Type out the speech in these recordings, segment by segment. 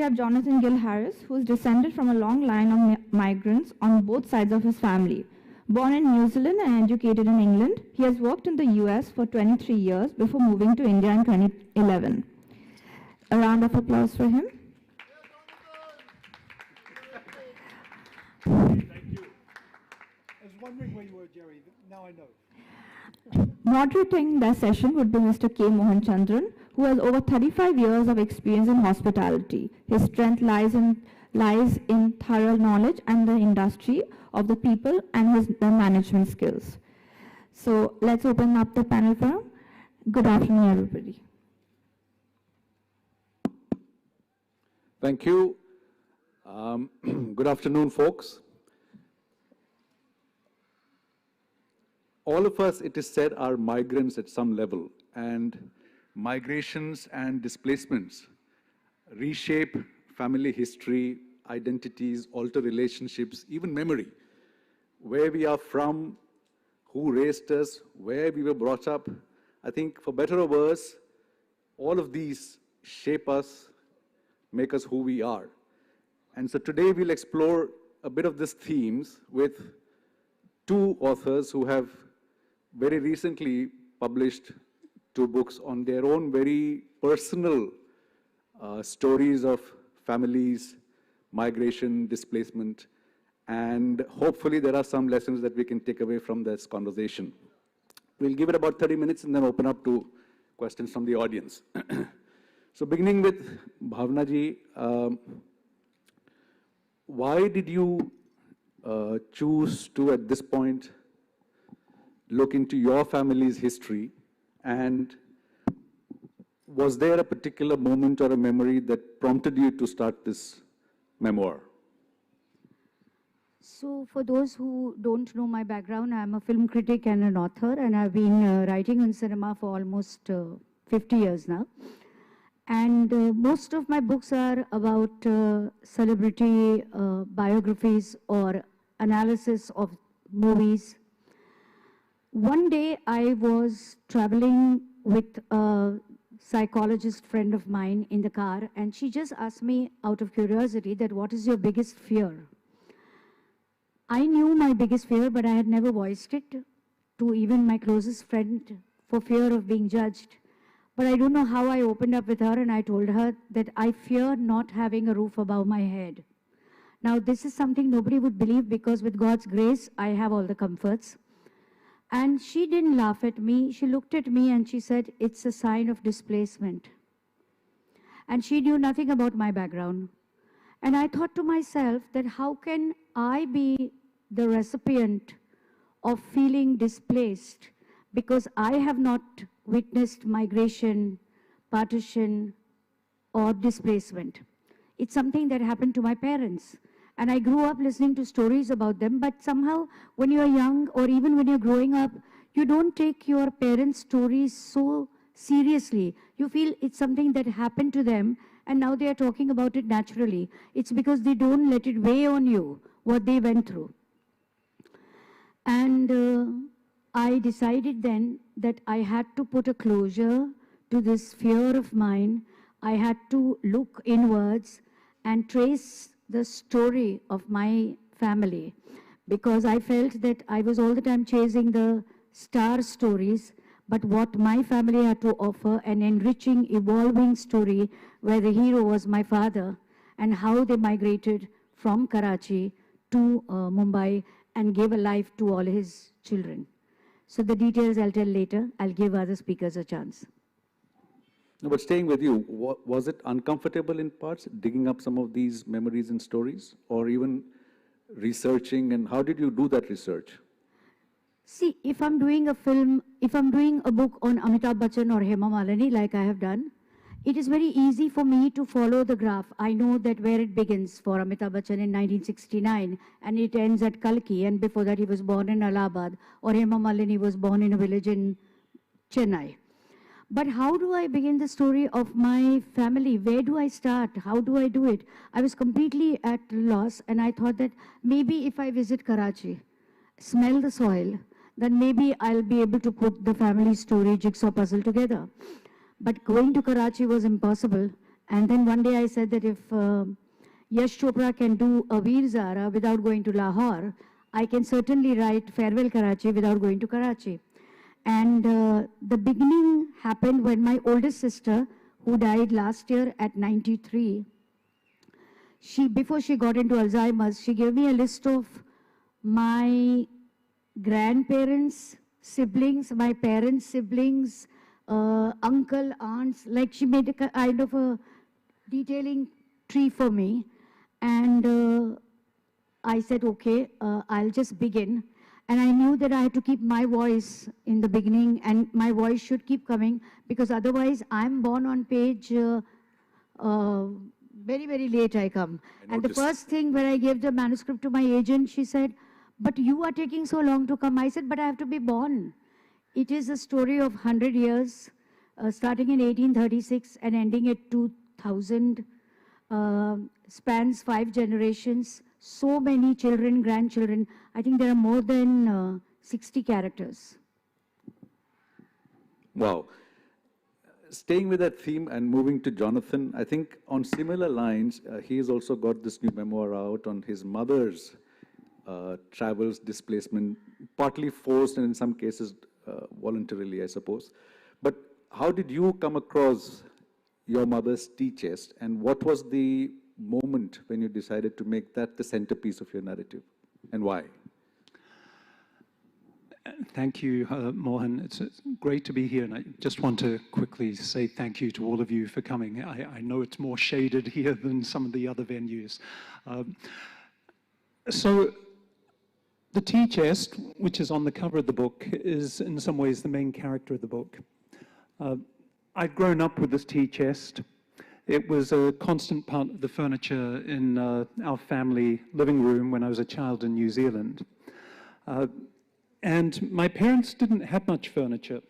have Jonathan Gill Harris, who is descended from a long line of migrants on both sides of his family. Born in New Zealand and educated in England, he has worked in the US for 23 years before moving to India in 2011. A round of applause for him. Thank you. I was wondering where you were, Jerry. Now I know. Moderating the session would be Mr. K Mohanchandran, who has over 35 years of experience in hospitality. His strength lies in thorough knowledge and the industry of the people and the management skills. So let's open up the panel for him. Good afternoon, everybody. Thank you. Good afternoon, folks. All of us, it is said, are migrants at some level, and migrations and displacements reshape family history, identities, alter relationships, even memory. Where we are from, who raised us, where we were brought up. I think for better or worse, all of these shape us, make us who we are. And so today we'll explore a bit of these themes with two authors who have very recently published two books on their own very personal stories of families, migration, displacement, and hopefully there are some lessons that we can take away from this conversation. We'll give it about 30 minutes and then open up to questions from the audience. So beginning with Bhawana ji, why did you choose to, at this point, look into your family's history, and was there a particular moment or a memory that prompted you to start this memoir? So for those who don't know my background, I'm a film critic and an author, and I've been writing in cinema for almost 50 years now. And most of my books are about celebrity biographies or analysis of movies. One day I was traveling with a psychologist friend of mine in the car, and she just asked me out of curiosity that what is your biggest fear? I knew my biggest fear, but I had never voiced it to even my closest friend for fear of being judged. But I don't know how I opened up with her, and I told her that I fear not having a roof above my head. Now, this is something nobody would believe, because with God's grace, I have all the comforts. And she didn't laugh at me. She looked at me and she said, it's a sign of displacement. And she knew nothing about my background. And I thought to myself that how can I be the recipient of feeling displaced because I have not witnessed migration, partition, or displacement. It's something that happened to my parents. And I grew up listening to stories about them, but somehow when you're young or even when you're growing up, you don't take your parents' stories so seriously. You feel it's something that happened to them and now they are talking about it naturally. It's because they don't let it weigh on you what they went through. And I decided then that I had to put a closure to this fear of mine. I had to look inwards and trace the story of my family, because I felt that I was all the time chasing the star stories, but what my family had to offer, an enriching, evolving story where the hero was my father and how they migrated from Karachi to Mumbai and gave a life to all his children. So the details I'll tell later. I'll give other speakers a chance. No, but staying with you, was it uncomfortable in parts, digging up some of these memories and stories, or even researching, and how did you do that research? See, if I'm doing a film, if I'm doing a book on Amitabh Bachchan or Hema Malini, like I have done, it is very easy for me to follow the graph. I know that where it begins for Amitabh Bachchan in 1969, and it ends at Kalki, and before that he was born in Allahabad, or Hema Malini was born in a village in Chennai. But how do I begin the story of my family? Where do I start? How do I do it? I was completely at loss, and I thought that maybe if I visit Karachi, smell the soil, then maybe I'll be able to put the family story jigsaw puzzle together. But going to Karachi was impossible, And then one day I said that if Yash Chopra can do a Veer Zara without going to Lahore, I can certainly write Farewell Karachi without going to Karachi. And the beginning happened when my oldest sister, who died last year at 93, before she got into Alzheimer's, she gave me a list of my grandparents, siblings, my parents' siblings, uncle, aunts, like she made a kind of a detailing tree for me. And I said, okay, I'll just begin. And I knew that I had to keep my voice in the beginning, and my voice should keep coming, because otherwise I'm born on page very, very late I come. And the first thing when I gave the manuscript to my agent, she said, but you are taking so long to come. I said, but I have to be born. It is a story of 100 years, starting in 1836 and ending at 2000, spans 5 generations, so many children, grandchildren. I think there are more than 60 characters. Wow. Staying with that theme and moving to Jonathan, I think on similar lines, he has also got this new memoir out on his mother's travels, displacement, partly forced and in some cases voluntarily, I suppose. But how did you come across your mother's tea chest, and what was the moment when you decided to make that the centerpiece of your narrative, and why? Thank you, Mohan. It's great to be here, and I just want to quickly say thank you to all of you for coming. I know it's more shaded here than some of the other venues. So the tea chest, which is on the cover of the book, is in some ways the main character of the book. I'd grown up with this tea chest. It was a constant part of the furniture in our family living room when I was a child in New Zealand. And my parents didn't have much furniture,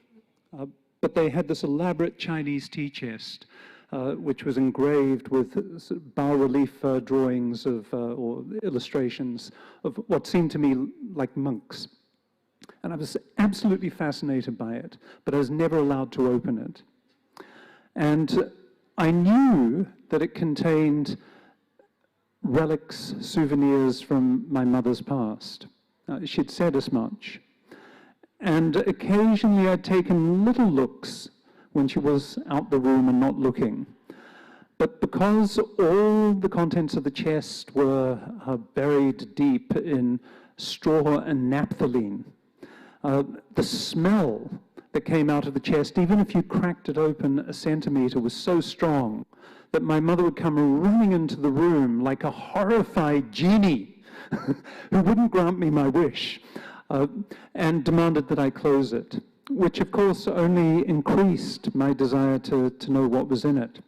but they had this elaborate Chinese tea chest, which was engraved with sort of bas-relief drawings of, or illustrations of what seemed to me like monks. And I was absolutely fascinated by it, but I was never allowed to open it. And I knew that it contained relics, souvenirs from my mother's past. She'd said as much. And occasionally I'd taken little looks when she was out the room and not looking. But because all the contents of the chest were buried deep in straw and naphthalene, the smell that came out of the chest, even if you cracked it open a centimeter, was so strong that my mother would come running into the room like a horrified genie who wouldn't grant me my wish, and demanded that I close it, which of course only increased my desire to know what was in it.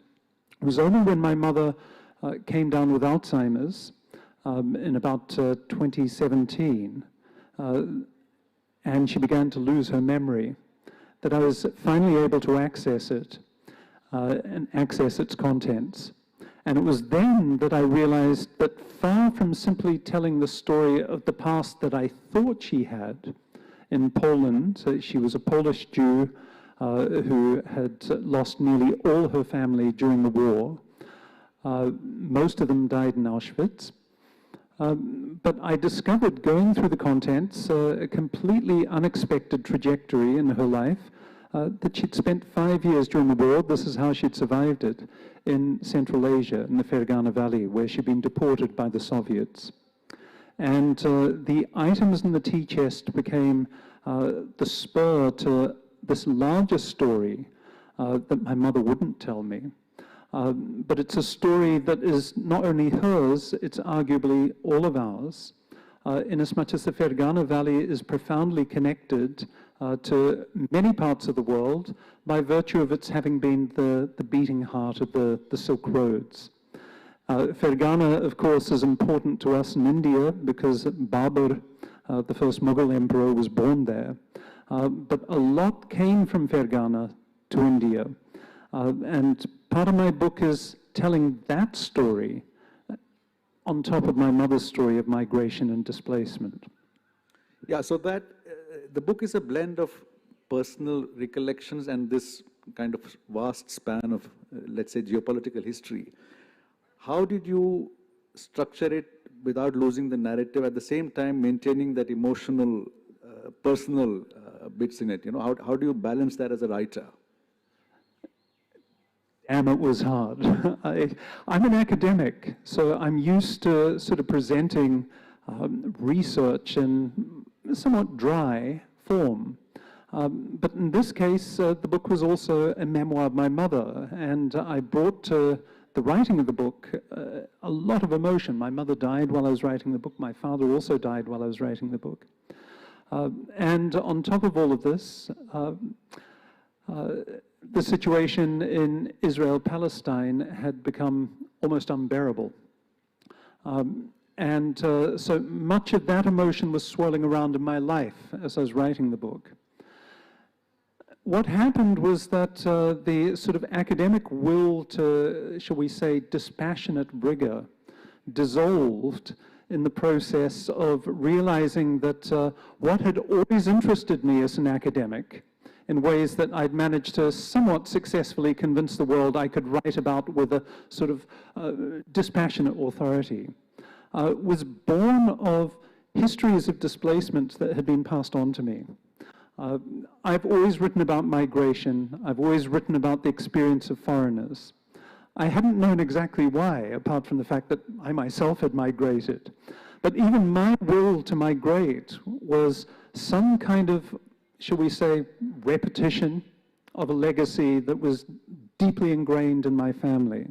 It was only when my mother came down with Alzheimer's in about 2017, and she began to lose her memory, that I was finally able to access it and access its contents. And it was then that I realized that far from simply telling the story of the past that I thought she had in Poland, she was a Polish Jew who had lost nearly all her family during the war. Most of them died in Auschwitz. But I discovered, going through the contents, a completely unexpected trajectory in her life, that she'd spent 5 years during the war, this is how she'd survived it, in Central Asia, in the Fergana Valley, where she'd been deported by the Soviets. And the items in the tea chest became the spur to this larger story that my mother wouldn't tell me. But it's a story that is not only hers, it's arguably all of ours, inasmuch as the Fergana Valley is profoundly connected to many parts of the world by virtue of its having been the beating heart of the Silk Roads. Fergana, of course, is important to us in India because Babur, the first Mughal emperor, was born there. But a lot came from Fergana to India. And part of my book is telling that story on top of my mother's story of migration and displacement. Yeah, so that the book is a blend of personal recollections and this kind of vast span of, let's say, geopolitical history. How did you structure it without losing the narrative, at the same time maintaining that emotional, personal bits in it? You know, how do you balance that as a writer? Damn, it was hard. I'm an academic, so I'm used to sort of presenting research in somewhat dry form. But in this case, the book was also a memoir of my mother, and I brought to the writing of the book a lot of emotion. My mother died while I was writing the book. My father also died while I was writing the book. And on top of all of this, the situation in Israel-Palestine had become almost unbearable. So much of that emotion was swirling around in my life as I was writing the book. What happened was that the sort of academic will to, shall we say, dispassionate rigor dissolved in the process of realizing that what had always interested me as an academic, in ways that I'd managed to somewhat successfully convince the world I could write about with a sort of dispassionate authority, was born of histories of displacement that had been passed on to me. I've always written about migration. I've always written about the experience of foreigners. I hadn't known exactly why, apart from the fact that I myself had migrated. But even my will to migrate was some kind of, shall we say, repetition of a legacy that was deeply ingrained in my family.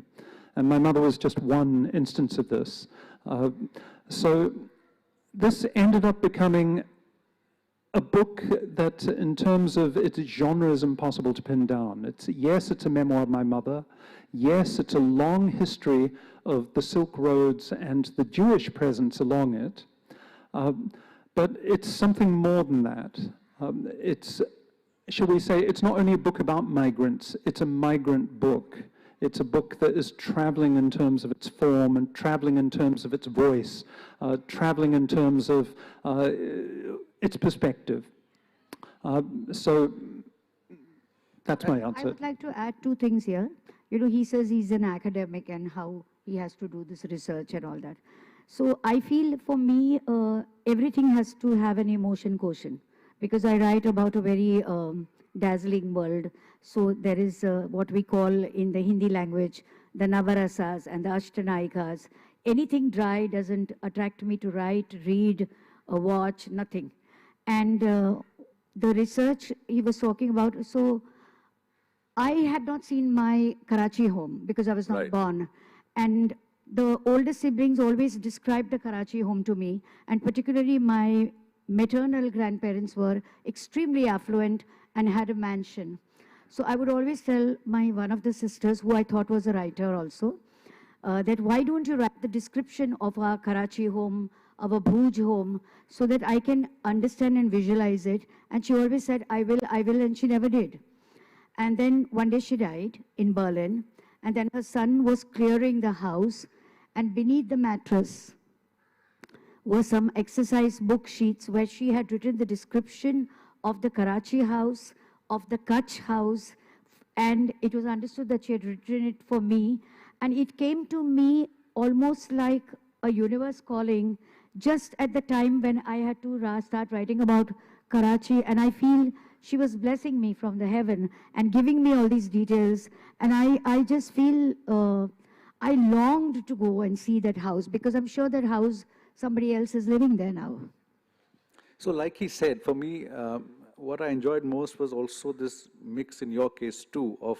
And my mother was just one instance of this. So this ended up becoming a book that, in terms of its genre, is impossible to pin down. Yes, it's a memoir of my mother. Yes, it's a long history of the Silk Roads and the Jewish presence along it. But it's something more than that. It's, shall we say, it's not only a book about migrants, it's a migrant book. It's a book that is traveling in terms of its form and traveling in terms of its voice, traveling in terms of its perspective. So that's my answer. I would like to add two things here. You know, he says he's an academic and how he has to do this research and all that. So I feel for me, everything has to have an emotion quotient, because I write about a very dazzling world. So there is what we call in the Hindi language, the Navarasas and the Ashtanayikas. Anything dry doesn't attract me to write, read, watch, nothing. And the research he was talking about, so I had not seen my Karachi home because I was not born. And the older siblings always described the Karachi home to me, and particularly my maternal grandparents were extremely affluent and had a mansion. So I would always tell one of the sisters, who I thought was a writer also, that why don't you write the description of our Karachi home, our Bhuj home, so that I can understand and visualize it. And she always said, I will, and she never did. And then one day she died in Berlin, and then her son was clearing the house, and beneath the mattress were some exercise book sheets where she had written the description of the Karachi house, of the Kutch house, and it was understood that she had written it for me. And it came to me almost like a universe calling just at the time when I had to start writing about Karachi, and I feel she was blessing me from the heaven and giving me all these details. And I just feel I longed to go and see that house, because I'm sure that house, somebody else is living there now. So like he said, for me, what I enjoyed most was also this mix in your case too of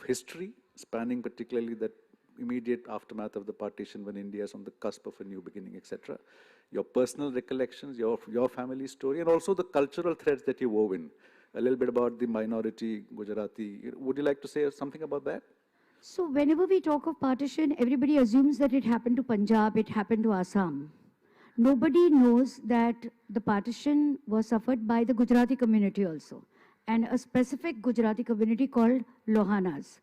history, spanning particularly that immediate aftermath of the partition when India is on the cusp of a new beginning, etc. Your personal recollections, your family story, and also the cultural threads that you wove in. A little bit about the minority Gujarati. Would you like to say something about that? So whenever we talk of partition, everybody assumes that it happened to Punjab, it happened to Assam. Nobody knows that the partition was suffered by the Gujarati community also, and a specific Gujarati community called Lohanas.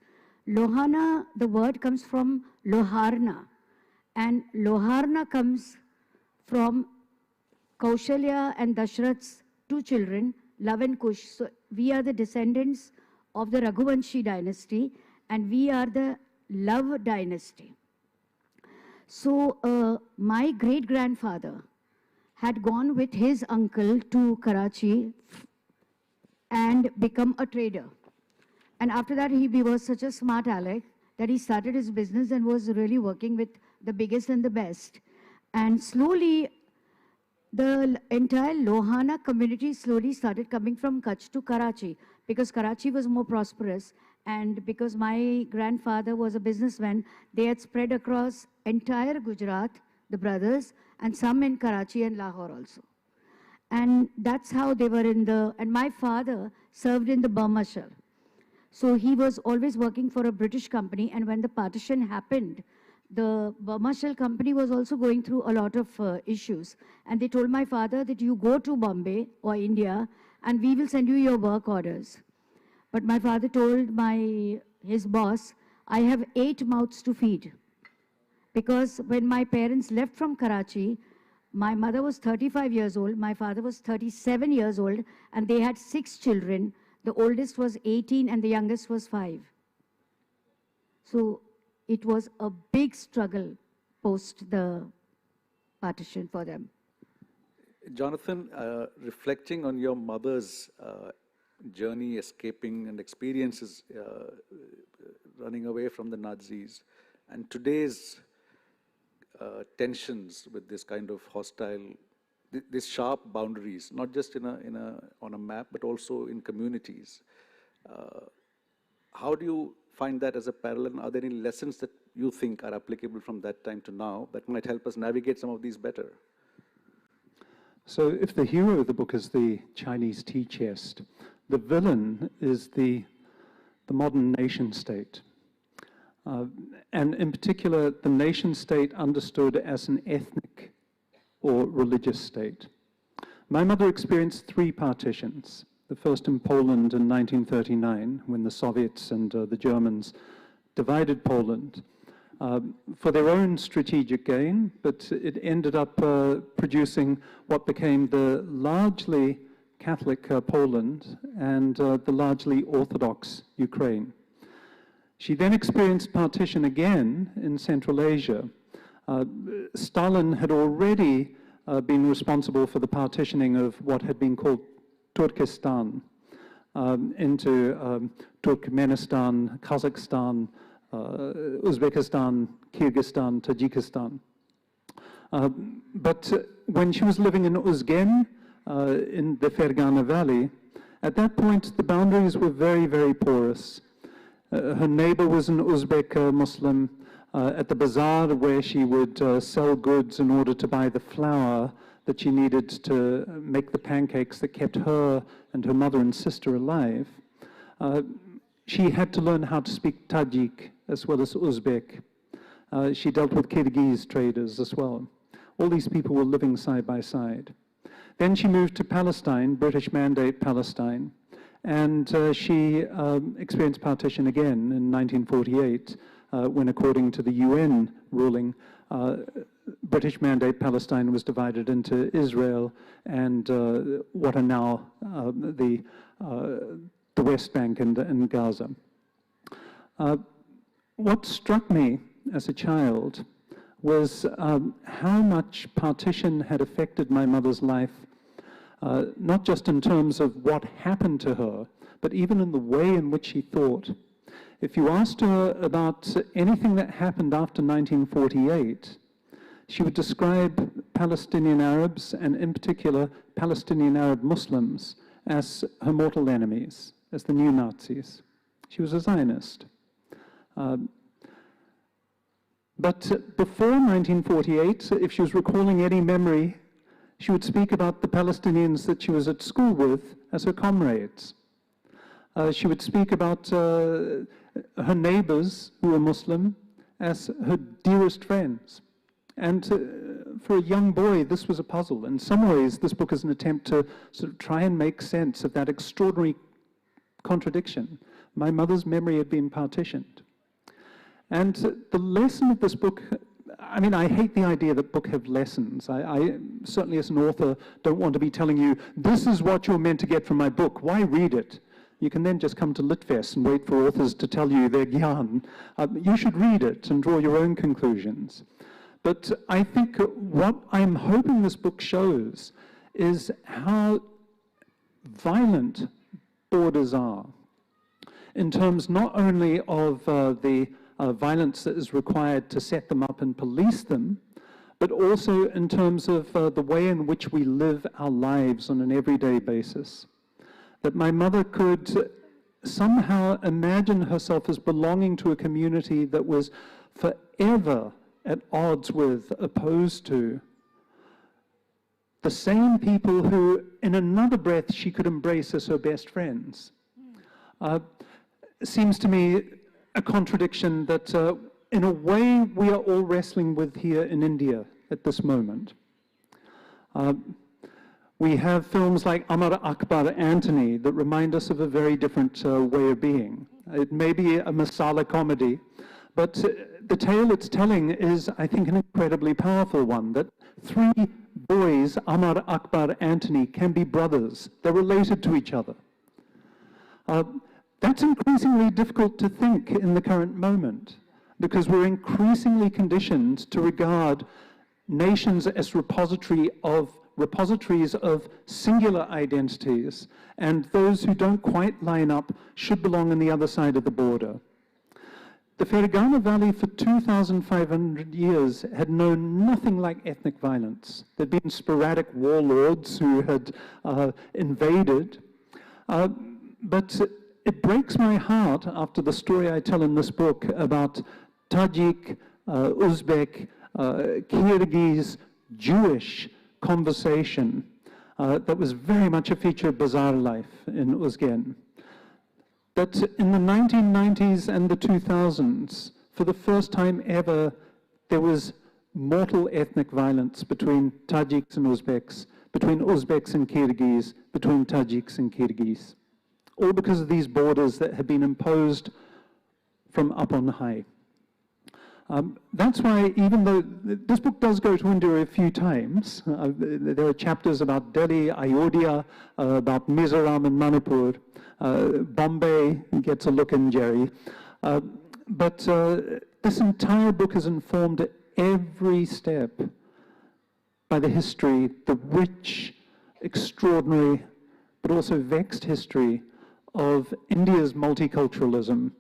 Lohana, the word comes from Loharna, and Loharna comes from Kaushalya and Dashrath's two children, Love and Kush. So we are the descendants of the Raghuvanshi dynasty, and we are the Love dynasty. So my great-grandfather had gone with his uncle to Karachi and become a trader. And after that, he was such a smart aleck that he started his business and was really working with the biggest and the best. And slowly, the entire Lohana community slowly started coming from Kutch to Karachi, because Karachi was more prosperous, and because my grandfather was a businessman, they had spread across entire Gujarat, the brothers, and some in Karachi and Lahore also. And that's how they were in the, and my father served in the Burma Shell. So he was always working for a British company, and when the partition happened, the Burma Shell company was also going through a lot of issues. And they told my father that you go to Bombay or India, and we will send you your work orders. But my father told his boss, I have 8 mouths to feed. Because when my parents left from Karachi, my mother was 35 years old, my father was 37 years old, and they had 6 children. The oldest was 18 and the youngest was 5. So it was a big struggle post the partition for them. Jonathan, reflecting on your mother's journey, escaping and experiences running away from the Nazis, and today's tensions with this kind of hostile, these sharp boundaries, not just on a map, but also in communities. How do you find that as a parallel? Are there any lessons that you think are applicable from that time to now that might help us navigate some of these better? So if the hero of the book is the Chinese tea chest, the villain is the modern nation state. And in particular, the nation state understood as an ethnic or religious state. My mother experienced 3 partitions. The first in Poland in 1939, when the Soviets and the Germans divided Poland for their own strategic gain, but it ended up producing what became the largely Catholic Poland and the largely Orthodox Ukraine. She then experienced partition again in Central Asia. Stalin had already been responsible for the partitioning of what had been called Turkestan into Turkmenistan, Kazakhstan, Uzbekistan, Kyrgyzstan, Tajikistan. But when she was living in Uzgen, in the Fergana Valley, at that point the boundaries were very, very porous. Her neighbor was an Uzbek Muslim. At the bazaar where she would sell goods in order to buy the flour that she needed to make the pancakes that kept her and her mother and sister alive, she had to learn how to speak Tajik as well as Uzbek. She dealt with Kyrgyz traders as well. All these people were living side by side. Then she moved to Palestine, British Mandate Palestine, and she experienced partition again in 1948, when, according to the UN ruling, British Mandate Palestine was divided into Israel and what are now the West Bank and Gaza. What struck me as a child was how much partition had affected my mother's life, not just in terms of what happened to her, but even in the way in which she thought. If you asked her about anything that happened after 1948, she would describe Palestinian Arabs, and in particular Palestinian Arab Muslims, as her mortal enemies, as the new Nazis. She was a Zionist. But before 1948, if she was recalling any memory, she would speak about the Palestinians that she was at school with as her comrades. She would speak about her neighbors who were Muslim as her dearest friends. And for a young boy, this was a puzzle. In some ways, this book is an attempt to sort of try and make sense of that extraordinary contradiction. My mother's memory had been partitioned. And the lesson of this book, I mean, I hate the idea that books have lessons. I certainly, as an author, don't want to be telling you, this is what you're meant to get from my book. Why read it? You can then just come to Litfest and wait for authors to tell you their gyan. You should read it and draw your own conclusions. But I think what I'm hoping this book shows is how violent borders are, in terms not only of the violence that is required to set them up and police them, but also in terms of the way in which we live our lives on an everyday basis. That my mother could somehow imagine herself as belonging to a community that was forever at odds with, opposed to, the same people who, in another breath, she could embrace as her best friends. Seems to me a contradiction that, in a way, we are all wrestling with here in India at this moment. We have films like Amar Akbar Antony that remind us of a very different way of being. It may be a masala comedy, but the tale it's telling is, I think, an incredibly powerful one, that three boys, Amar Akbar Antony, can be brothers. They're related to each other. That's increasingly difficult to think in the current moment, because we're increasingly conditioned to regard nations as repositories of singular identities, and those who don't quite line up should belong on the other side of the border. The Fergana Valley for 2,500 years had known nothing like ethnic violence. There'd been sporadic warlords who had invaded, but it breaks my heart after the story I tell in this book about Tajik, Uzbek, Kyrgyz, Jewish conversation that was very much a feature of bazaar life in Uzgen. That in the 1990s and the 2000s, for the first time ever, there was mortal ethnic violence between Tajiks and Uzbeks, between Uzbeks and Kyrgyz, between Tajiks and Kyrgyz, all because of these borders that had been imposed from up on high. That's why, even though this book does go to India a few times, there are chapters about Delhi, Ayodhya, about Mizoram and Manipur, Bombay gets a look in, Jerry. But this entire book is informed at every step by the history, the rich, extraordinary, but also vexed history of India's multiculturalism,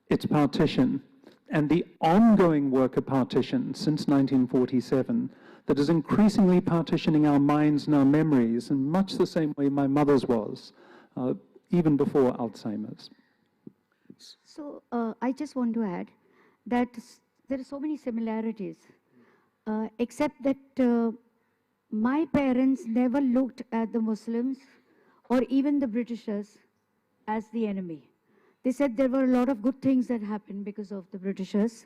its partition, and the ongoing work of partition since 1947 that is increasingly partitioning our minds and our memories in much the same way my mother's was, even before Alzheimer's. So I just want to add that there are so many similarities, except that my parents never looked at the Muslims or even the Britishers as the enemy. They said there were a lot of good things that happened because of the Britishers,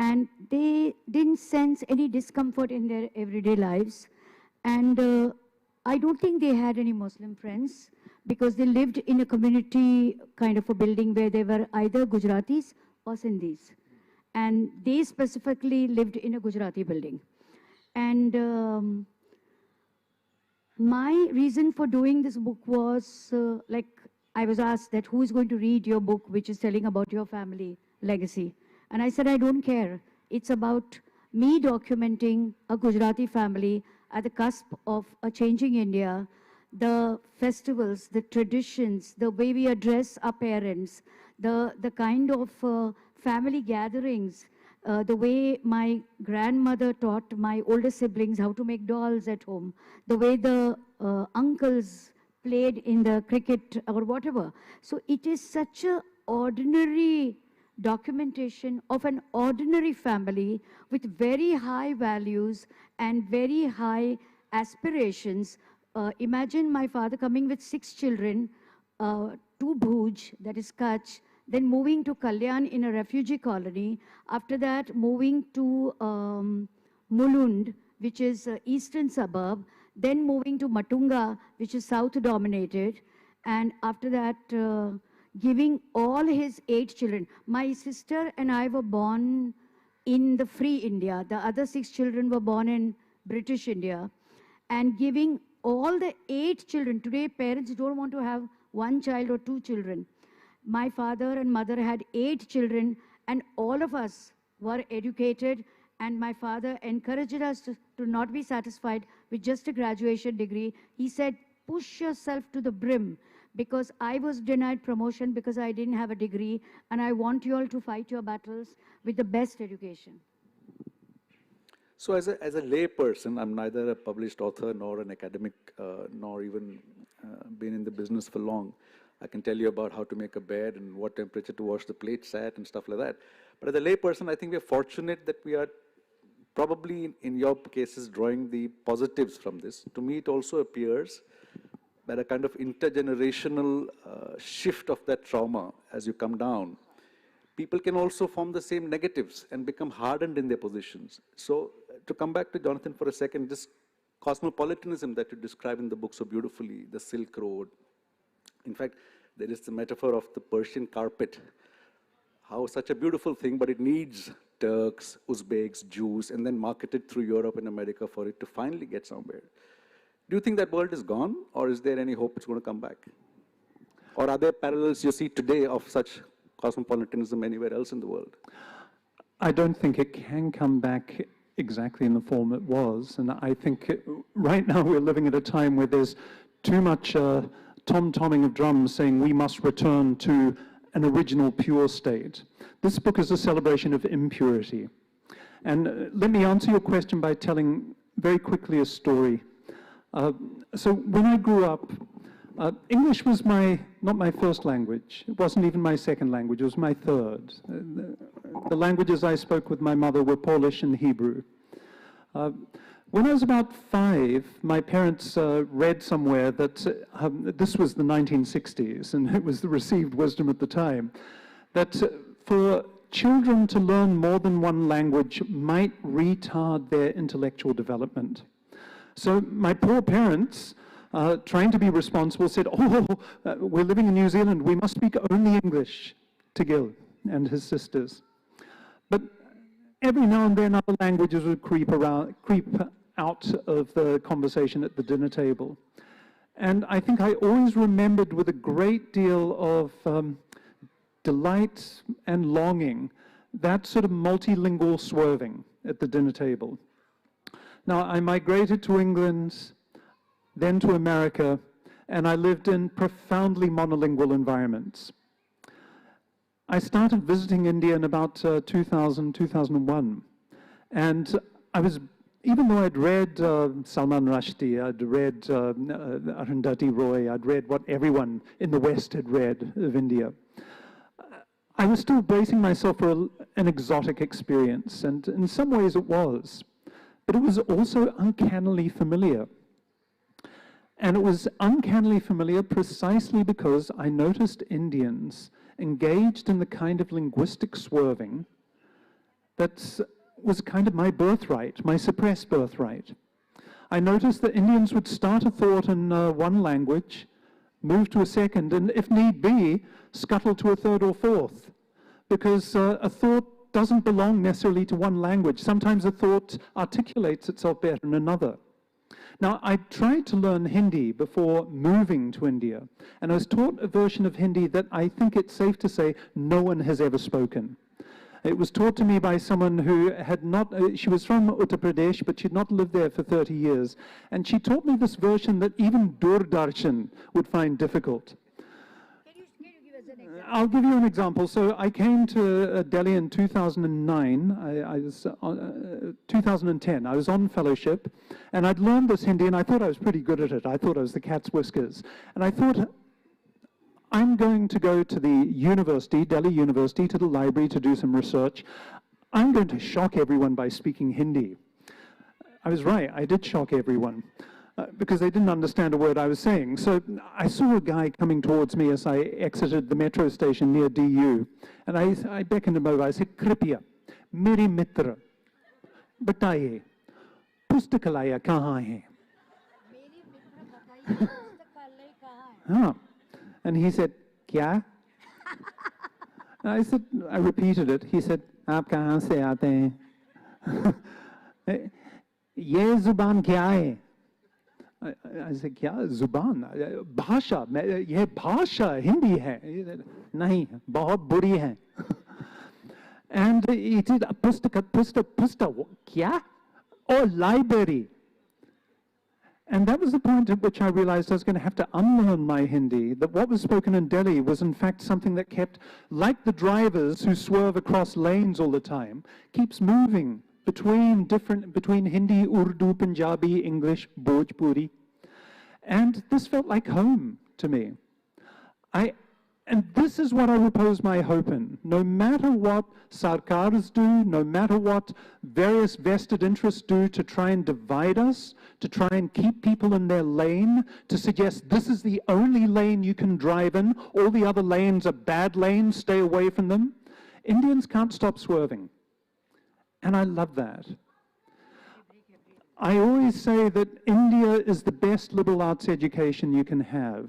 and they didn't sense any discomfort in their everyday lives. And I don't think they had any Muslim friends, because they lived in a community kind of a building where they were either Gujaratis or Sindhis. And they specifically lived in a Gujarati building. And my reason for doing this book was, like, I was asked that who is going to read your book, which is telling about your family legacy. And I said, I don't care. It's about me documenting a Gujarati family at the cusp of a changing India, the festivals, the traditions, the way we address our parents, the kind of family gatherings, the way my grandmother taught my older siblings how to make dolls at home, the way the uncles played in the cricket or whatever. So it is such an ordinary documentation of an ordinary family with very high values and very high aspirations. Imagine my father coming with 6 children to Bhuj, that is Kutch, then moving to Kalyan in a refugee colony. After that, moving to Mulund, which is eastern suburb, then moving to Matunga, which is south dominated, and after that, giving all his 8 children. My sister and I were born in the free India. The other 6 children were born in British India, and giving all the 8 children. Today, parents don't want to have one child or two children. My father and mother had 8 children, and all of us were educated, and my father encouraged us to not be satisfied with just a graduation degree. He said, push yourself to the brim, because I was denied promotion because I didn't have a degree, and I want you all to fight your battles with the best education. So as a lay person, I'm neither a published author nor an academic, nor even been in the business for long. I can tell you about how to make a bed and what temperature to wash the plates at and stuff like that. But as a lay person, I think we're fortunate that we are probably, in your cases, drawing the positives from this. To me, it also appears that a kind of intergenerational shift of that trauma as you come down, people can also form the same negatives and become hardened in their positions. So to come back to Jonathan for a second, this cosmopolitanism that you describe in the book so beautifully, the Silk Road. In fact, there is the metaphor of the Persian carpet, how such a beautiful thing, but it needs Turks, Uzbeks, Jews, and then marketed through Europe and America for it to finally get somewhere. Do you think that world is gone, or is there any hope it's going to come back? Or are there parallels you see today of such cosmopolitanism anywhere else in the world? I don't think it can come back exactly in the form it was. And I think right now we're living at a time where there's too much tom-tomming of drums saying we must return to an original pure state. This book is a celebration of impurity. And let me answer your question by telling very quickly a story. So when I grew up, English was not my first language. It wasn't even my second language. It was my third. The languages I spoke with my mother were Polish and Hebrew. When I was about 5, my parents read somewhere that this was the 1960s, and it was the received wisdom at the time, that for children to learn more than one language might retard their intellectual development. So my poor parents, trying to be responsible, said, we're living in New Zealand, we must speak only English to Gil and his sisters. But every now and then other languages would creep out of the conversation at the dinner table. And I think I always remembered with a great deal of delight and longing that sort of multilingual swerving at the dinner table. Now, I migrated to England, then to America, and I lived in profoundly monolingual environments. I started visiting India in about 2000, 2001, and I was, even though I'd read Salman Rushdie, I'd read Arundhati Roy, I'd read what everyone in the West had read of India, I was still bracing myself for an exotic experience, and in some ways it was. But it was also uncannily familiar. And it was uncannily familiar precisely because I noticed Indians engaged in the kind of linguistic swerving that was kind of my birthright, my suppressed birthright. I noticed that Indians would start a thought in one language, move to a second, and if need be, scuttle to a third or fourth, because a thought doesn't belong necessarily to one language. Sometimes a thought articulates itself better in another. Now, I tried to learn Hindi before moving to India, and I was taught a version of Hindi that I think it's safe to say no one has ever spoken. It was taught to me by someone who had not, she was from Uttar Pradesh, but she'd not lived there for 30 years, and she taught me this version that even Doordarshan would find difficult. I'll give you an example. So I came to Delhi in 2009. I was 2010. I was on fellowship, and I'd learned this Hindi, and I thought I was pretty good at it. I thought I was the cat's whiskers, and I thought I'm going to go to the university, Delhi University, to the library to do some research. I'm going to shock everyone by speaking Hindi. I was right. I did shock everyone. Because they didn't understand a word I was saying. So I saw a guy coming towards me as I exited the metro station near DU, and I beckoned him over. I said, Kripya, Meri Mitra, Bataiye, Pustakalaya kahan hai? And he said, Kya? And I repeated it. He said, Aap kahan se aate hain? Ye zuban kya hai? I said, क्या जुबान भाषा ये भाषा हिंदी है नहीं बहुत बुरी है and it is पुस्तक क्या or library. And that was the point at which I realized I was going to have to unlearn my Hindi, that what was spoken in Delhi was in fact something that kept, like the drivers who swerve across lanes all the time, keeps moving between Hindi, Urdu, Punjabi, English, Bhojpuri. And this felt like home to me. And this is what I repose my hope in. No matter what sarkars do, no matter what various vested interests do to try and divide us, to try and keep people in their lane, to suggest this is the only lane you can drive in, all the other lanes are bad lanes, stay away from them, Indians can't stop swerving. And I love that. I always say that India is the best liberal arts education you can have,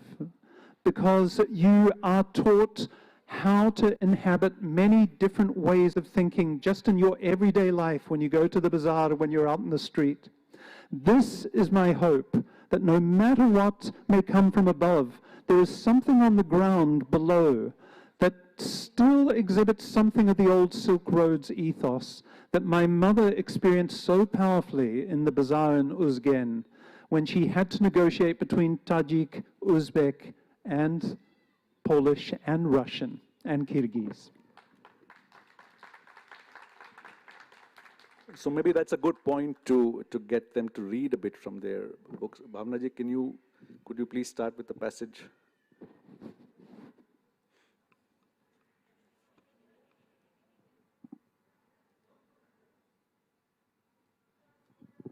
because you are taught how to inhabit many different ways of thinking just in your everyday life when you go to the bazaar or when you're out in the street. This is my hope, that no matter what may come from above, there is something on the ground below that still exhibits something of the old Silk Road's ethos that my mother experienced so powerfully in the bazaar in Uzgen when she had to negotiate between Tajik, Uzbek, and Polish and Russian and Kyrgyz. So maybe that's a good point to get them to read a bit from their books. Bhavana ji, could you please start with the passage?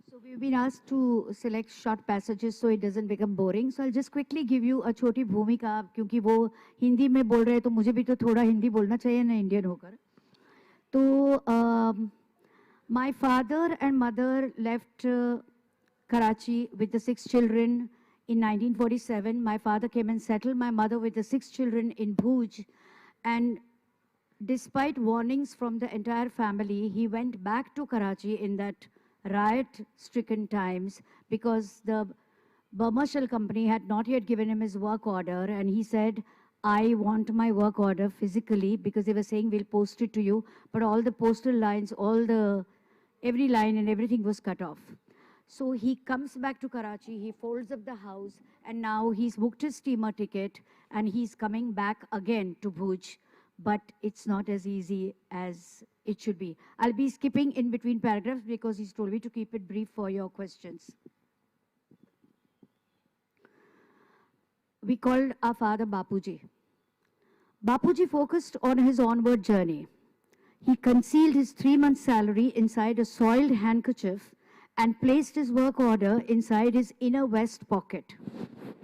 So we've been asked to select short passages so it doesn't become boring. So I'll just quickly give you a छोटी भूमिका, क्योंकि वो हिंदी में बोल रहे हैं तो मुझे भी तो थोड़ा हिंदी बोलना चाहिए ना इंडियन होकर. तो my father and mother left Karachi with the 6 children in 1947. My father came and settled my mother with the 6 children in Bhuj, and despite warnings from the entire family, he went back to Karachi in that riot-stricken times because the Burma Shell Company had not yet given him his work order, and he said, I want my work order physically, because they were saying we'll post it to you, but all the postal lines, every line and everything was cut off. So he comes back to Karachi, he folds up the house, and now he's booked his steamer ticket and he's coming back again to Bhuj, but it's not as easy as it should be. I'll be skipping in between paragraphs because he's told me to keep it brief for your questions. We called our father Bapuji. Bapuji focused on his onward journey. He concealed his 3-month salary inside a soiled handkerchief and placed his work order inside his inner vest pocket.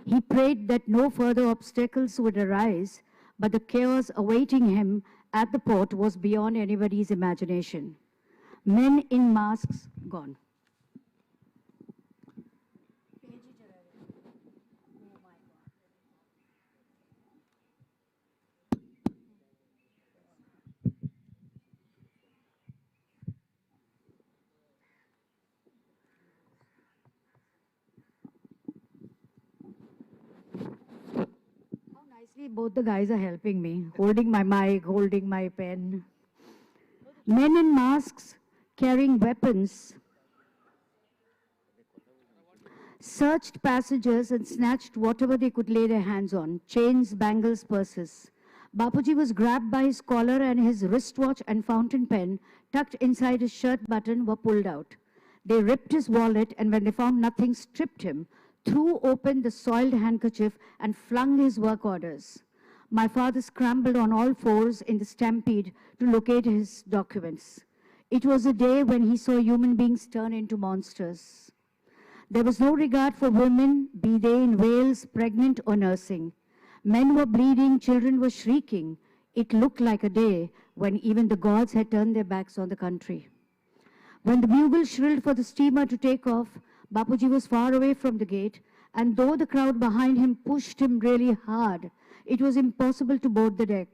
He prayed that no further obstacles would arise, but the chaos awaiting him at the port was beyond anybody's imagination. Men in masks gone. Both the guys are helping me, holding my mic, holding my pen. Men in masks carrying weapons searched passages and snatched whatever they could lay their hands on, chains, bangles, purses. Bapuji was grabbed by his collar and his wristwatch and fountain pen tucked inside his shirt button were pulled out. They ripped his wallet, and when they found nothing, stripped him, threw open the soiled handkerchief and flung his work orders. My father scrambled on all fours in the stampede to locate his documents. It was a day when he saw human beings turn into monsters. There was no regard for women, be they in Wales, pregnant or nursing. Men were bleeding, children were shrieking. It looked like a day when even the gods had turned their backs on the country. When the bugle shrilled for the steamer to take off, Bapuji was far away from the gate, and though the crowd behind him pushed him really hard, it was impossible to board the deck.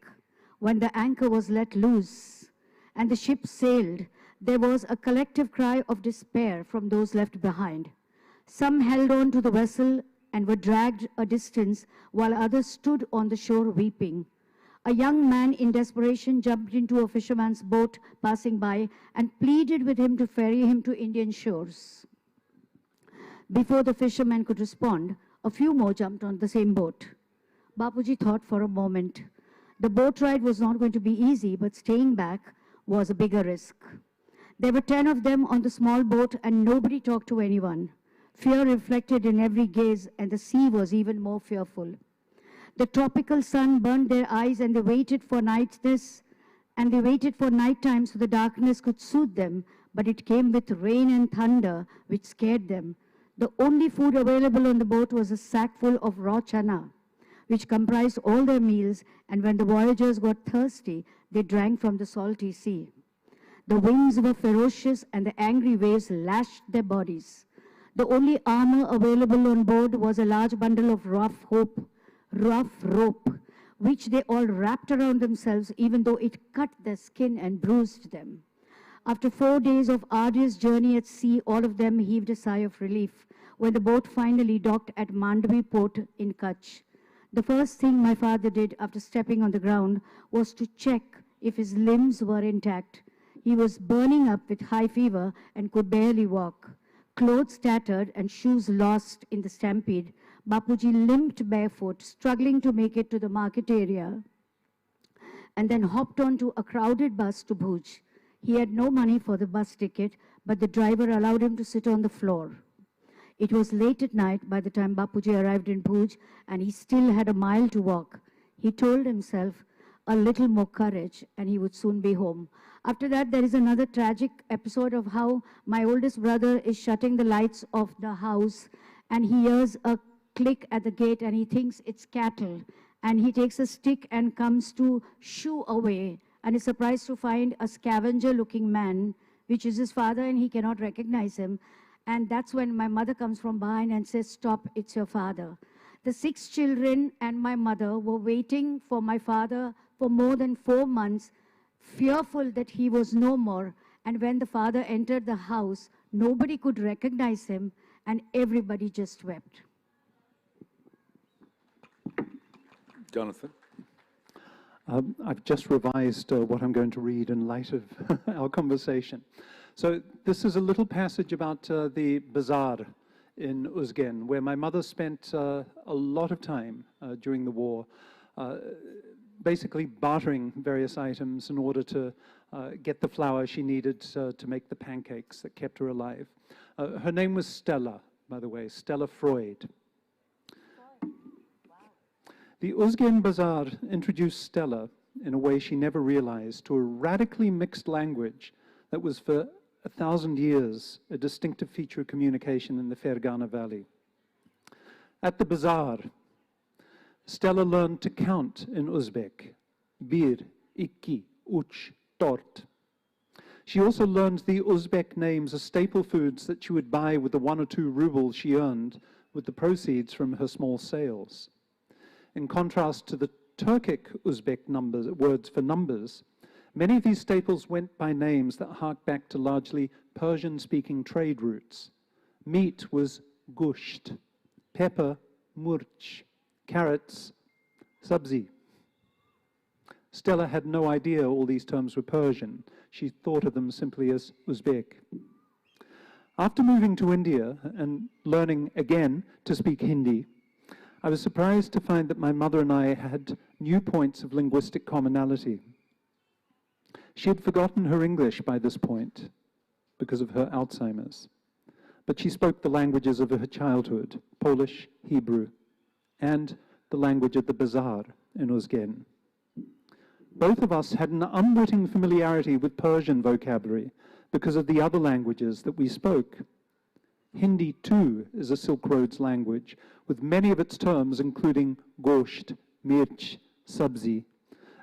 When the anchor was let loose and the ship sailed, there was a collective cry of despair from those left behind. Some held on to the vessel and were dragged a distance, while others stood on the shore weeping. A young man in desperation jumped into a fisherman's boat passing by and pleaded with him to ferry him to Indian shores. Before the fisherman could respond, a few more jumped on the same boat. Bapuji thought for a moment. The boat ride was not going to be easy, but staying back was a bigger risk. There were 10 of them on the small boat and nobody talked to anyone. Fear reflected in every gaze, and the sea was even more fearful. The tropical sun burned their eyes, and they waited for night time so the darkness could soothe them, but it came with rain and thunder, which scared them. The only food available on the boat was a sack full of raw chana, which comprised all their meals, and when the voyagers got thirsty, they drank from the salty sea. The winds were ferocious, and the angry waves lashed their bodies. The only armor available on board was a large bundle of rough rope, which they all wrapped around themselves, even though it cut their skin and bruised them. After 4 days of arduous journey at sea, all of them heaved a sigh of relief when the boat finally docked at Mandvi port in Kutch. The first thing my father did after stepping on the ground was to check if his limbs were intact. He was burning up with high fever and could barely walk. Clothes tattered and shoes lost in the stampede, Bapuji limped barefoot, struggling to make it to the market area, and then hopped onto a crowded bus to Bhuj. He had no money for the bus ticket, but the driver allowed him to sit on the floor. It was late at night by the time Bapuji arrived in Bhuj, and he still had a mile to walk. He told himself, a little more courage, and he would soon be home. After that, there is another tragic episode of how my oldest brother is shutting the lights of the house, and he hears a click at the gate, and he thinks it's cattle. And he takes a stick and comes to shoo away, and is surprised to find a scavenger-looking man, which is his father, and he cannot recognize him. And that's when my mother comes from behind and says, stop, it's your father. The 6 children and my mother were waiting for my father for more than 4 months, fearful that he was no more. And when the father entered the house, nobody could recognize him, and everybody just wept. Jonathan? I've just revised what I'm going to read in light of our conversation. So this is a little passage about the bazaar in Uzgen, where my mother spent a lot of time during the war, basically bartering various items in order to get the flour she needed to make the pancakes that kept her alive. Her name was Stella, by the way, Stella Freud. The Uzgen Bazaar introduced Stella in a way she never realized to a radically mixed language that was for 1,000 years a distinctive feature of communication in the Fergana Valley. At the bazaar, Stella learned to count in Uzbek, bir, iki, uch, tort. She also learned the Uzbek names of staple foods that she would buy with the 1 or 2 rubles she earned with the proceeds from her small sales. In contrast to the Turkic Uzbek words for numbers, many of these staples went by names that hark back to largely Persian-speaking trade routes. Meat was gusht, pepper, murch, carrots, sabzi. Stella had no idea all these terms were Persian. She thought of them simply as Uzbek. After moving to India and learning again to speak Hindi, I was surprised to find that my mother and I had new points of linguistic commonality. She had forgotten her English by this point because of her Alzheimer's, but she spoke the languages of her childhood, Polish, Hebrew, and the language of the bazaar in Uzgen. Both of us had an unwitting familiarity with Persian vocabulary because of the other languages that we spoke. Hindi, too, is a Silk Road's language, with many of its terms, including gosht, mirch, sabzi,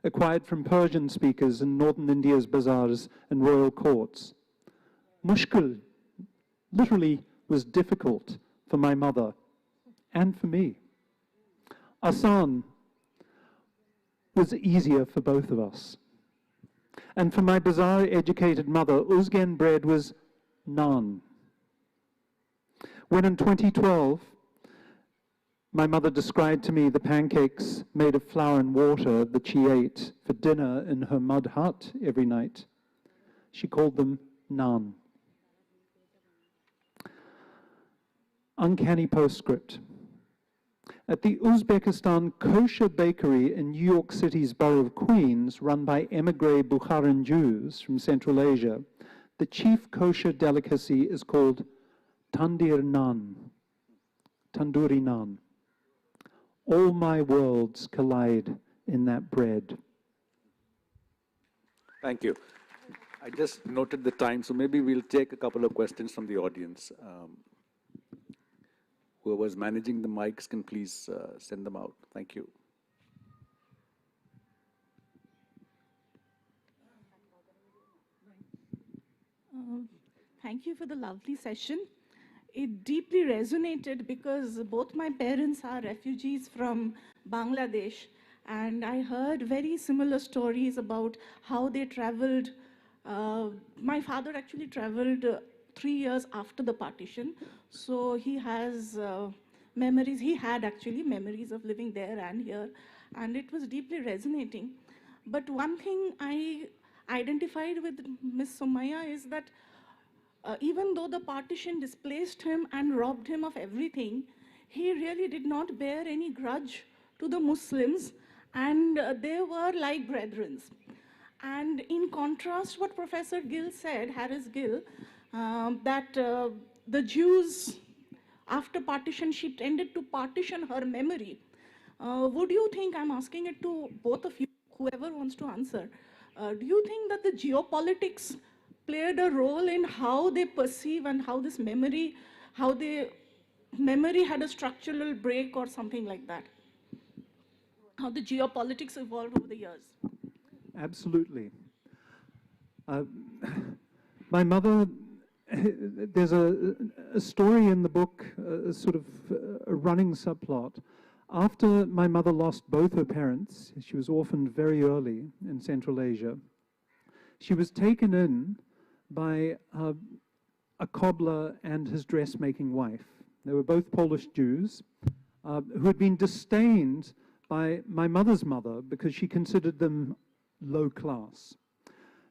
acquired from Persian speakers in northern India's bazaars and royal courts. Mushkil literally was difficult for my mother and for me. Asan was easier for both of us. And for my bazaar-educated mother, Uzgen bread was naan. When in 2012, my mother described to me the pancakes made of flour and water that she ate for dinner in her mud hut every night, she called them naan. Uncanny postscript. At the Uzbekistan kosher bakery in New York City's borough of Queens, run by emigre Bukharan Jews from Central Asia, the chief kosher delicacy is called tandir naan, tandoori naan. All my worlds collide in that bread. Thank you. I just noted the time, so maybe we'll take a couple of questions from the audience. Whoever's managing the mics can please send them out. Thank you. Thank you for the lovely session. It deeply resonated because both my parents are refugees from Bangladesh, and I heard very similar stories about how they traveled. My father actually traveled 3 years after the partition, so he has memories. He had actually memories of living there and here, and it was deeply resonating. But one thing I identified with Miss Somaya is that even though the partition displaced him and robbed him of everything, he really did not bear any grudge to the Muslims, and they were like brethren. And in contrast, what Professor Gill said, Harris Gill, that the Jews, after partition, she tended to partition her memory. Would you think, I'm asking it to both of you, whoever wants to answer, do you think that the geopolitics played a role in how they perceive and how this memory, how the memory had a structural break or something like that? How the geopolitics evolved over the years? Absolutely. My mother, there's a story in the book, sort of a running subplot. After my mother lost both her parents, she was orphaned very early in Central Asia, she was taken in by a cobbler and his dressmaking wife. They were both Polish Jews who had been disdained by my mother's mother because she considered them low class.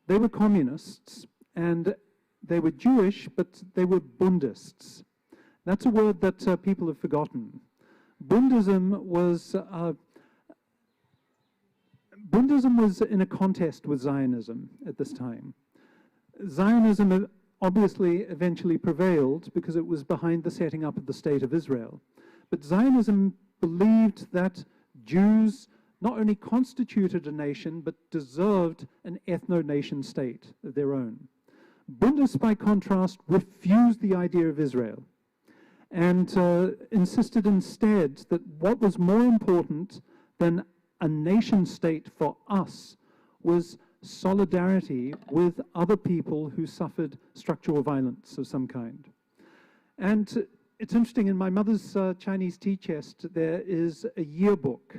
They were communists and they were Jewish, but they were Bundists. That's a word that people have forgotten. Bundism was in a contest with Zionism at this time. Zionism obviously eventually prevailed because it was behind the setting up of the State of Israel. But Zionism believed that Jews not only constituted a nation, but deserved an ethno-nation state of their own. Bundists, by contrast, refused the idea of Israel and insisted instead that what was more important than a nation state for us was solidarity with other people who suffered structural violence of some kind. And it's interesting, in my mother's Chinese tea chest, there is a yearbook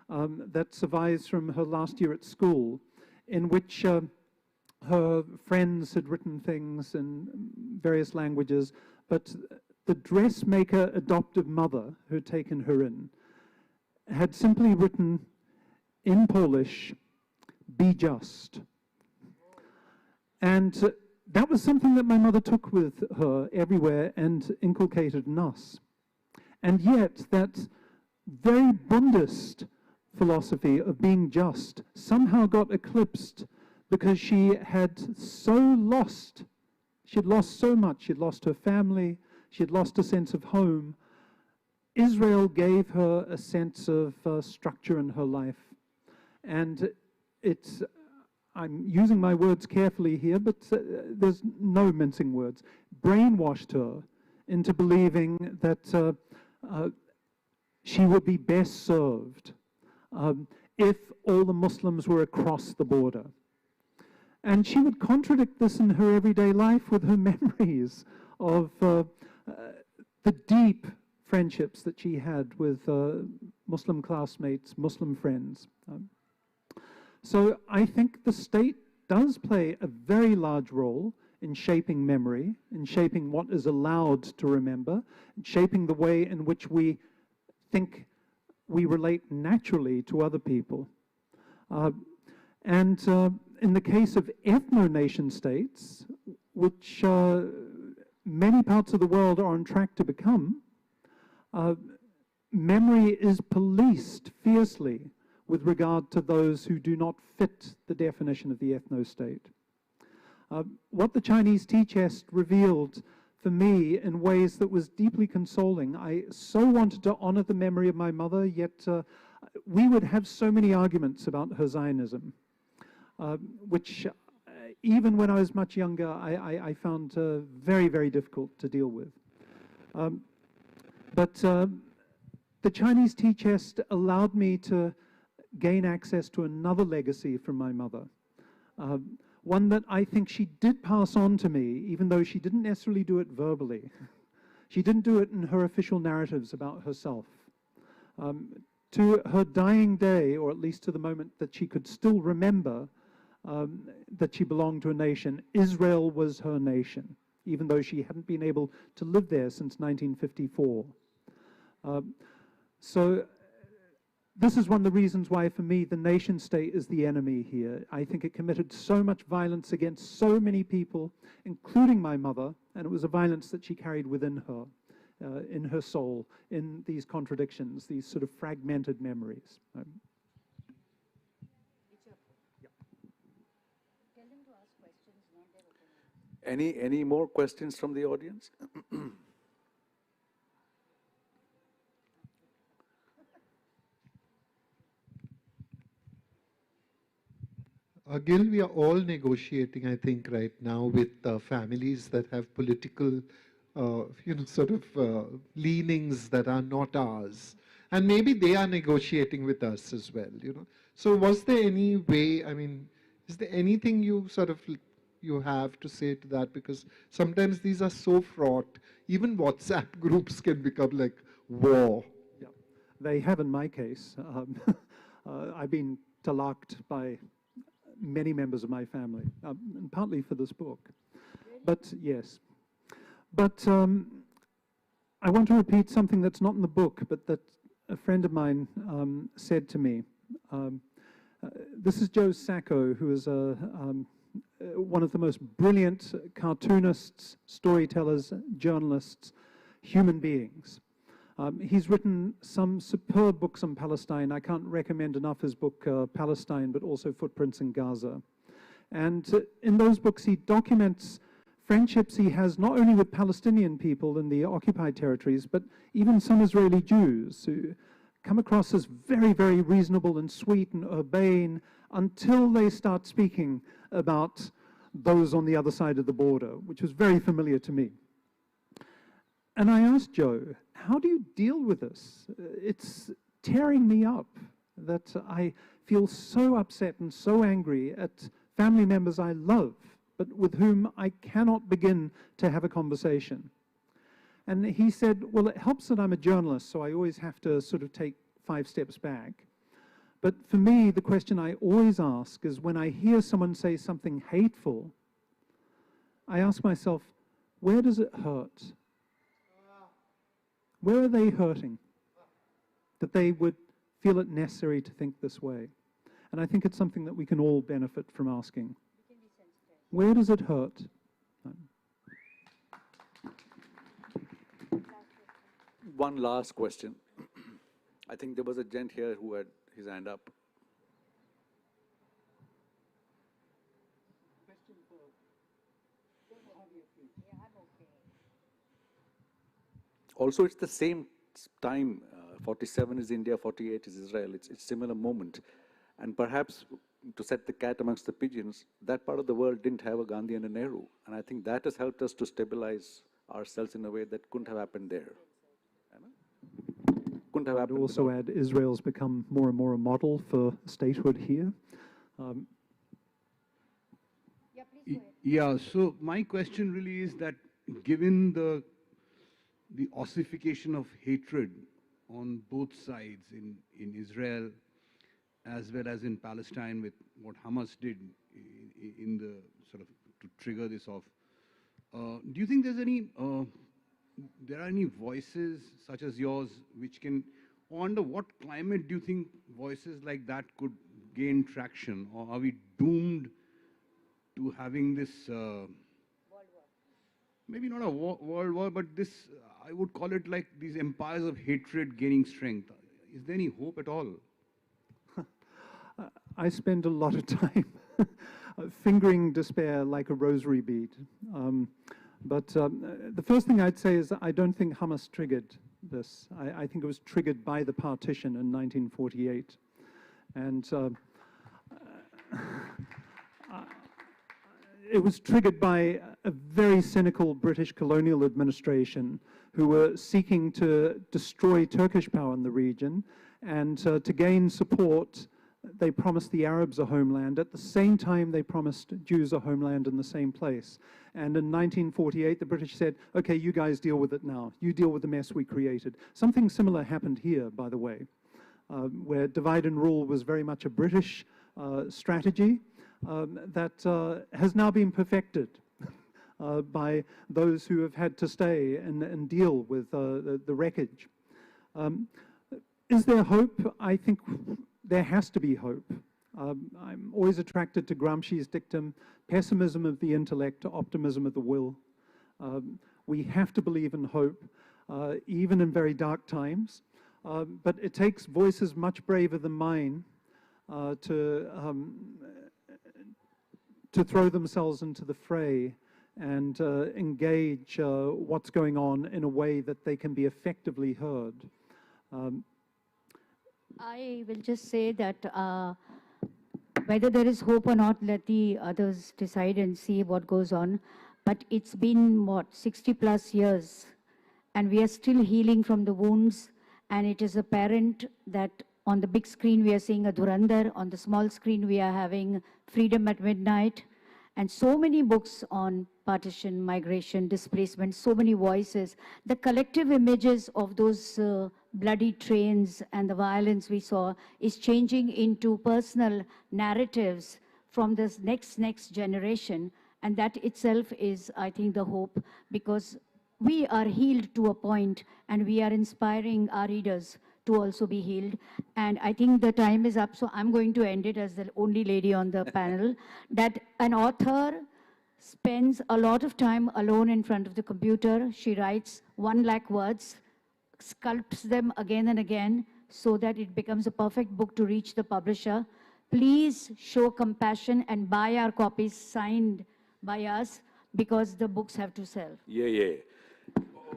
that survives from her last year at school, in which her friends had written things in various languages, but the dressmaker adoptive mother who had taken her in had simply written in Polish, "Be just." And that was something that my mother took with her everywhere and inculcated in us. And yet that very Bundist philosophy of being just somehow got eclipsed because she had lost so much. She'd lost her family, she'd lost a sense of home. Israel gave her a sense of structure in her life. And I'm using my words carefully here, but there's no mincing words, brainwashed her into believing that she would be best served if all the Muslims were across the border. And she would contradict this in her everyday life with her memories of the deep friendships that she had with Muslim classmates, Muslim friends. So I think the state does play a very large role in shaping memory, in shaping what is allowed to remember, in shaping the way in which we think we relate naturally to other people. And in the case of ethno-nation states, which many parts of the world are on track to become, memory is policed fiercely with regard to those who do not fit the definition of the ethno-state. What the Chinese tea chest revealed for me in ways that was deeply consoling. I so wanted to honor the memory of my mother, yet we would have so many arguments about her Zionism, which even when I was much younger, I found very, very difficult to deal with. But the Chinese tea chest allowed me to gain access to another legacy from my mother, one that I think she did pass on to me, even though she didn't necessarily do it verbally. She didn't do it in her official narratives about herself. To her dying day, or at least to the moment that she could still remember that she belonged to a nation, Israel was her nation, even though she hadn't been able to live there since 1954. So this is one of the reasons why, for me, the nation state is the enemy here. I think it committed so much violence against so many people, including my mother, and it was a violence that she carried within her, in her soul, in these contradictions, these sort of fragmented memories. Any more questions from the audience? Gil, we are all negotiating, I think, right now with families that have political, sort of leanings that are not ours. And maybe they are negotiating with us as well, So was there any way, I mean, is there anything you sort of, you have to say to that? Because sometimes these are so fraught, even WhatsApp groups can become like war. Yeah, they have in my case. I've been talaqed by many members of my family, and partly for this book. But yes. But I want to repeat something that's not in the book, but that a friend of mine said to me. This is Joe Sacco, who is one of the most brilliant cartoonists, storytellers, journalists, human beings. He's written some superb books on Palestine. I can't recommend enough his book, Palestine, but also Footprints in Gaza. And in those books, he documents friendships he has not only with Palestinian people in the occupied territories, but even some Israeli Jews who come across as very, very reasonable and sweet and urbane until they start speaking about those on the other side of the border, which was very familiar to me. And I asked Joe, how do you deal with this? It's tearing me up that I feel so upset and so angry at family members I love, but with whom I cannot begin to have a conversation. And he said, well, it helps that I'm a journalist, so I always have to sort of take 5 steps back. But for me, the question I always ask is when I hear someone say something hateful, I ask myself, where does it hurt? Where are they hurting that they would feel it necessary to think this way? And I think it's something that we can all benefit from asking. Where does it hurt? One last question. I think there was a gent here who had his hand up. Also, it's the same time. 47 is India, 48 is Israel. It's similar moment. And perhaps to set the cat amongst the pigeons, that part of the world didn't have a Gandhi and a Nehru. And I think that has helped us to stabilize ourselves in a way that couldn't have happened there. Couldn't have happened. I'd also add, Israel's become more and more a model for statehood here. Yeah, so my question really is that given the ossification of hatred on both sides in Israel as well as in Palestine with what Hamas did in the sort of to trigger this off, Do you think there are any voices such as yours which can, or under what climate do you think voices like that could gain traction? Or are we doomed to having this, maybe not a world war, but this, I would call it like these empires of hatred gaining strength? Is there any hope at all? I spend a lot of time fingering despair like a rosary bead. But the first thing I'd say is that I don't think Hamas triggered this. I think it was triggered by the partition in 1948. And it was triggered by a very cynical British colonial administration who were seeking to destroy Turkish power in the region, and to gain support, they promised the Arabs a homeland. At the same time, they promised Jews a homeland in the same place. And in 1948, the British said, okay, you guys deal with it now. You deal with the mess we created. Something similar happened here, by the way, where divide and rule was very much a British strategy that has now been perfected by those who have had to stay and deal with the wreckage. Is there hope? I think there has to be hope. I'm always attracted to Gramsci's dictum, pessimism of the intellect, optimism of the will. We have to believe in hope, even in very dark times. But it takes voices much braver than mine to throw themselves into the fray and engage what's going on in a way that they can be effectively heard. I will just say that whether there is hope or not, let the others decide and see what goes on. But it's been, what, 60 plus years, and we are still healing from the wounds. And it is apparent that on the big screen we are seeing a Dhurandhar, on the small screen we are having Freedom at Midnight, and so many books on partition, migration, displacement, so many voices. The collective images of those bloody trains and the violence we saw is changing into personal narratives from this next generation. And that itself is, I think, the hope, because we are healed to a point and we are inspiring our readers to also be healed. And I think the time is up, so I'm going to end it as the only lady on the panel, that an author spends a lot of time alone in front of the computer. She writes 1 lakh words, sculpts them again and again so that it becomes a perfect book to reach the publisher. Please show compassion and buy our copies signed by us, because the books have to sell. Yeah.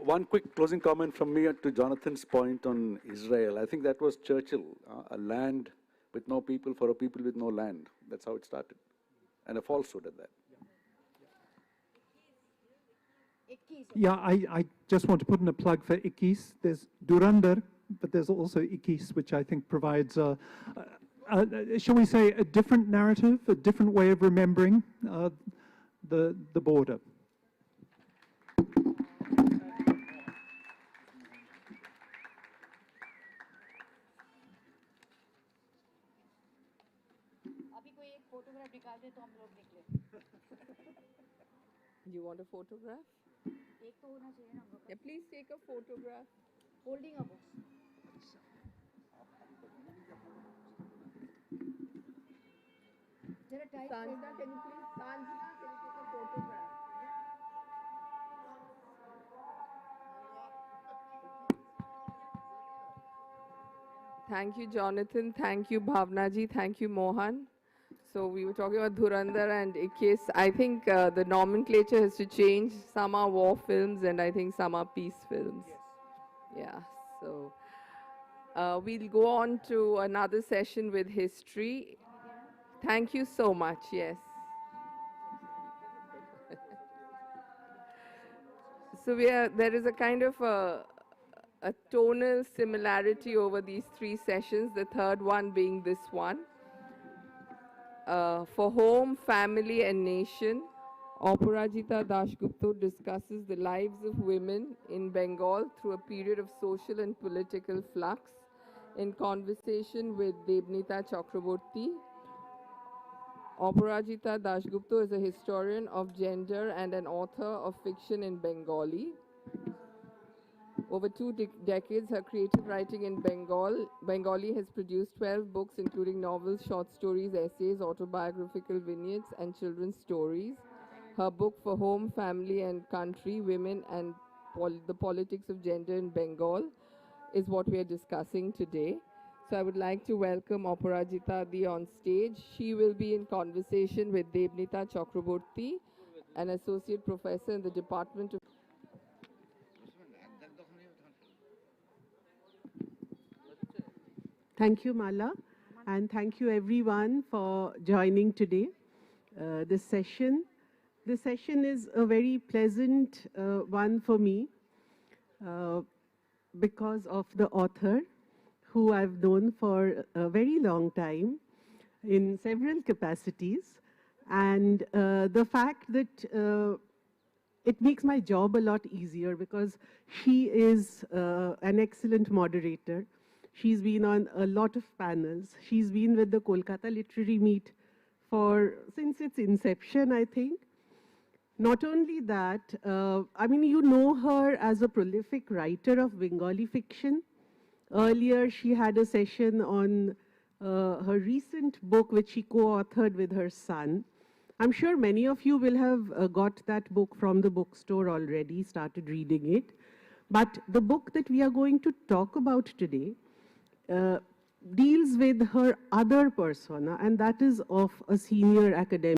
One quick closing comment from me to Jonathan's point on Israel. I think that was Churchill, a land with no people for a people with no land. That's how it started. And a falsehood at that. Yeah, I just want to put in a plug for Ikis. There's Dhurandhar, but there's also Ikis, which I think provides, shall we say, a different narrative, a different way of remembering the border. You want a photograph? Yeah, please take a photograph. Holding a book. Sanjana, can you please? Sanjana, can you take a photograph? Thank you, Jonathan. Thank you, Bhavna ji. Thank you, Mohan. So we were talking about Dhurandhar and Ikis. I think the nomenclature has to change. Some are war films and I think some are peace films. Yes. Yeah, so we'll go on to another session with history. Thank you so much, yes. So there is a kind of a tonal similarity over these 3 sessions, the third one being this one. For home, family and nation, Aparajita Dasgupta discusses the lives of women in Bengal through a period of social and political flux in conversation with Debnita Chakraborty. Aparajita Dasgupta is a historian of gender and an author of fiction in Bengali. Over two decades, her creative writing in Bengali has produced 12 books, including novels, short stories, essays, autobiographical vignettes, and children's stories. Her book For Home, Family and Country, Women and the Politics of Gender in Bengal is what we are discussing today. So I would like to welcome Aparajita Di on stage. She will be in conversation with Debnita Chakraborty, an associate professor in the Department of Thank you, Mala, and thank you everyone for joining today, this session. This session is a very pleasant one for me because of the author, who I've known for a very long time in several capacities, and the fact that it makes my job a lot easier because she is an excellent moderator. She's been on a lot of panels. She's been with the Kolkata Literary Meet since its inception, I think. Not only that, I mean, you know her as a prolific writer of Bengali fiction. Earlier, she had a session on her recent book, which she co-authored with her son. I'm sure many of you will have got that book from the bookstore already, started reading it. But the book that we are going to talk about today deals with her other persona, and that is of a senior academic.